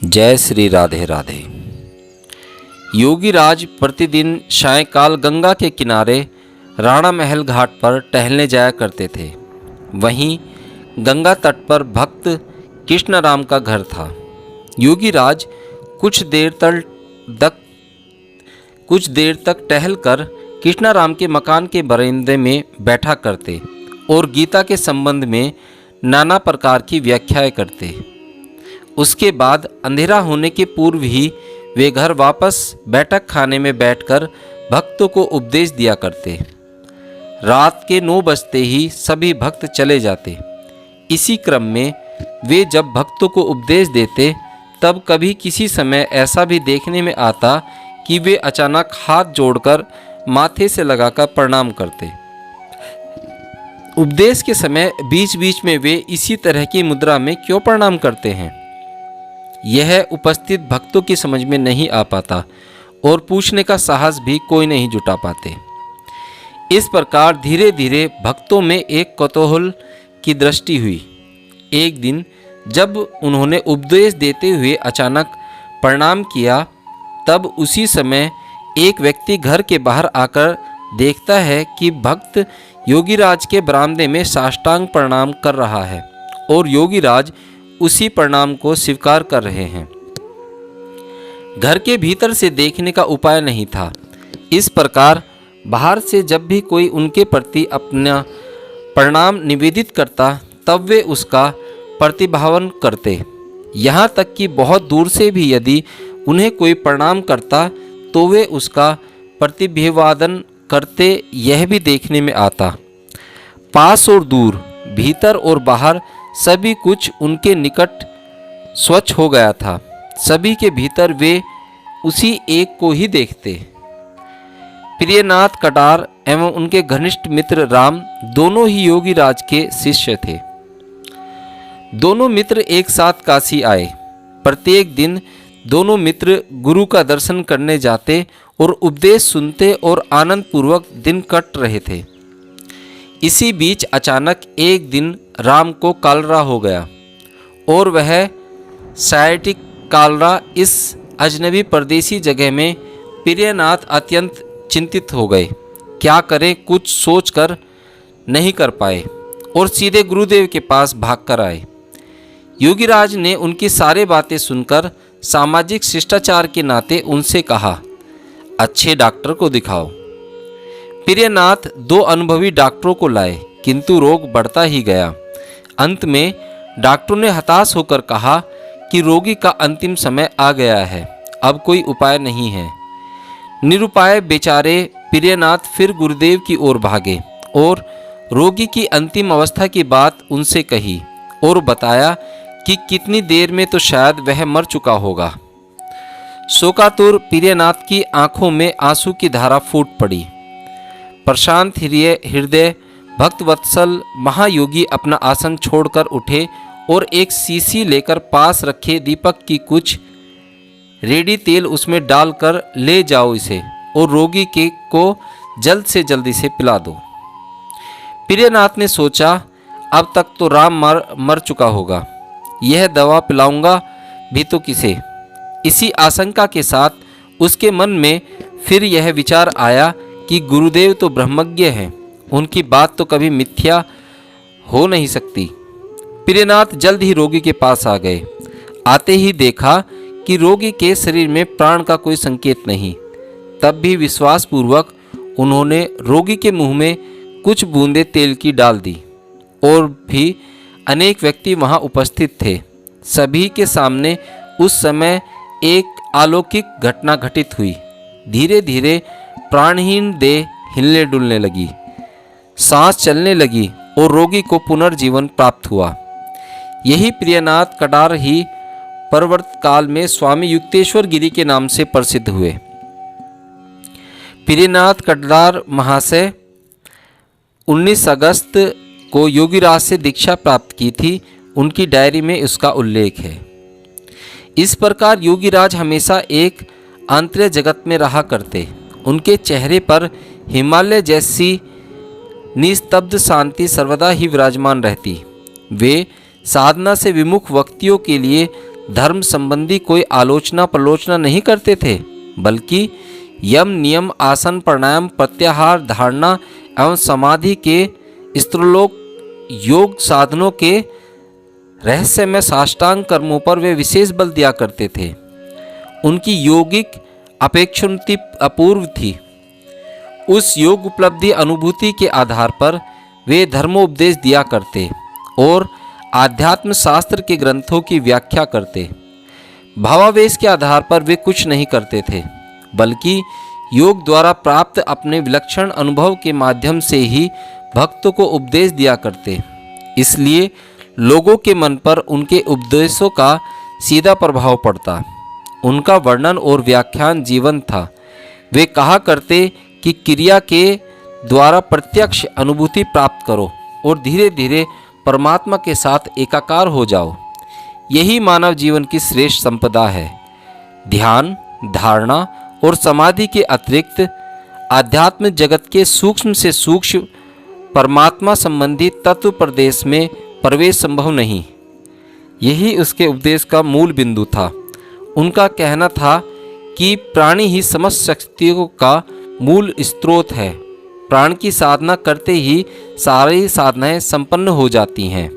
जय श्री राधे राधे। योगीराज प्रतिदिन सायंकाल गंगा के किनारे राणा महल घाट पर टहलने जाया करते थे। वहीं गंगा तट पर भक्त कृष्णराम का घर था। योगीराज कुछ देर तक टहलकर कृष्णराम के मकान के बरामदे में बैठा करते और गीता के संबंध में नाना प्रकार की व्याख्याएं करते। उसके बाद अंधेरा होने के पूर्व ही वे घर वापस बैठक खाने में बैठकर भक्तों को उपदेश दिया करते। रात के 9 बजते ही सभी भक्त चले जाते। इसी क्रम में वे जब भक्तों को उपदेश देते तब कभी किसी समय ऐसा भी देखने में आता कि वे अचानक हाथ जोड़कर माथे से लगाकर प्रणाम करते। उपदेश के समय बीच बीच में वे इसी तरह की मुद्रा में क्यों प्रणाम करते हैं, यह उपस्थित भक्तों की समझ में नहीं आ पाता और पूछने का साहस भी कोई नहीं जुटा पाते। इस प्रकार धीरे धीरे भक्तों में एक कौतूहल की दृष्टि हुई। एक दिन जब उन्होंने उपदेश देते हुए अचानक प्रणाम किया तब उसी समय एक व्यक्ति घर के बाहर आकर देखता है कि भक्त योगीराज के बरामदे में साष्टांग प्रणाम कर रहा है और योगीराज उसी प्रणाम को स्वीकार कर रहे हैं। घर के भीतर से देखने का उपाय नहीं था। इस प्रकार बाहर से जब भी कोई उनके प्रति अपना प्रणाम निवेदित करता तब वे उसका प्रतिभावन करते। यहाँ तक कि बहुत दूर से भी यदि उन्हें कोई प्रणाम करता तो वे उसका प्रतिभिवादन करते, यह भी देखने में आता। पास और दूर, भीतर और बाहर सभी कुछ उनके निकट स्वच्छ हो गया था। सभी के भीतर वे उसी एक को ही देखते। प्रियनाथ कटार एवं उनके घनिष्ठ मित्र राम दोनों ही योगीराज के शिष्य थे। दोनों मित्र एक साथ काशी आए। प्रत्येक दिन दोनों मित्र गुरु का दर्शन करने जाते और उपदेश सुनते और आनंद पूर्वक दिन कट रहे थे। इसी बीच अचानक एक दिन राम को कालरा हो गया और वह साइटिक कालरा इस अजनबी परदेसी जगह में प्रियनाथ अत्यंत चिंतित हो गए। क्या करें कुछ सोचकर नहीं कर पाए और सीधे गुरुदेव के पास भागकर आए। योगीराज ने उनकी सारी बातें सुनकर सामाजिक शिष्टाचार के नाते उनसे कहा, अच्छे डॉक्टर को दिखाओ। प्रियनाथ 2 अनुभवी डॉक्टरों को लाए किंतु रोग बढ़ता ही गया। अंत में डॉक्टरों ने हताश होकर कहा कि रोगी का अंतिम समय आ गया है, अब कोई उपाय नहीं है। निरुपाय बेचारे प्रियनाथ फिर गुरुदेव की ओर भागे और रोगी की अंतिम अवस्था की बात उनसे कही और बताया कि कितनी देर में तो शायद वह मर चुका होगा। शोकातुर प्रियनाथ की आंखों में आंसू की धारा फूट पड़ी। प्रशांत हृदय भक्तवत्सल महायोगी अपना आसन छोड़कर उठे और एक शीशी लेकर पास रखे दीपक की कुछ रेडी तेल उसमें डालकर ले जाओ इसे और रोगी को जल्द से जल्दी से पिला दो। प्रियनाथ ने सोचा, अब तक तो राम मर चुका होगा, यह दवा पिलाऊंगा भी तो किसे। इसी आशंका के साथ उसके मन में फिर यह विचार आया कि गुरुदेव तो ब्रह्मज्ञ हैं, उनकी बात तो कभी मिथ्या हो नहीं सकती। प्रियनाथ जल्द ही रोगी के पास आ गए। आते ही देखा कि रोगी के शरीर में प्राण का कोई संकेत नहीं। तब भी विश्वासपूर्वक उन्होंने रोगी के मुंह में कुछ बूंदें तेल की डाल दी। और भी अनेक व्यक्ति वहां उपस्थित थे। सभी के सामने उस समय एक अलौकिक घटना घटित हुई। धीरे धीरे प्राणहीन देह हिलने डुलने लगी, सांस चलने लगी और रोगी को पुनर्जीवन प्राप्त हुआ। यही प्रियनाथ कटार ही परवर्त काल में स्वामी युक्तेश्वर गिरी के नाम से प्रसिद्ध हुए। प्रियनाथ कटार महाशय 19 अगस्त को योगीराज से दीक्षा प्राप्त की थी। उनकी डायरी में उसका उल्लेख है। इस प्रकार योगीराज हमेशा एक आंतरिक जगत में रहा करते। उनके चेहरे पर हिमालय जैसी निस्तब्ध शांति सर्वदा ही विराजमान रहती। वे साधना से विमुख व्यक्तियों के लिए धर्म संबंधी कोई आलोचना प्रलोचना नहीं करते थे, बल्कि यम नियम आसन प्राणायाम प्रत्याहार धारणा एवं समाधि के स्त्रोलोक योग साधनों के रहस्यमय साष्टांग कर्मों पर वे विशेष बल दिया करते थे। उनकी योगिक अपेक्षोन्नति अपूर्व थी। उस योग उपलब्धि अनुभूति के आधार पर वे धर्मोपदेश दिया करते और आध्यात्म शास्त्र के ग्रंथों की व्याख्या करते। भावावेश के आधार पर वे कुछ नहीं करते थे, बल्कि योग द्वारा प्राप्त अपने विलक्षण अनुभव के माध्यम से ही भक्तों को उपदेश दिया करते। इसलिए लोगों के मन पर उनके उपदेशों का सीधा प्रभाव पड़ता। उनका वर्णन और व्याख्यान जीवन था। वे कहा करते कि क्रिया के द्वारा प्रत्यक्ष अनुभूति प्राप्त करो और धीरे धीरे परमात्मा के साथ एकाकार हो जाओ। यही मानव जीवन की श्रेष्ठ संपदा है। ध्यान, धारणा और समाधि के अतिरिक्त आध्यात्म जगत के सूक्ष्म से सूक्ष्म परमात्मा संबंधी तत्व प्रदेश में प्रवेश संभव नहीं। यही उसके उपदेश का मूल बिंदु था। उनका कहना था कि प्राणी ही समस्त शक्तियों का मूल स्रोत है। प्राण की साधना करते ही सारी साधनाएं संपन्न हो जाती हैं।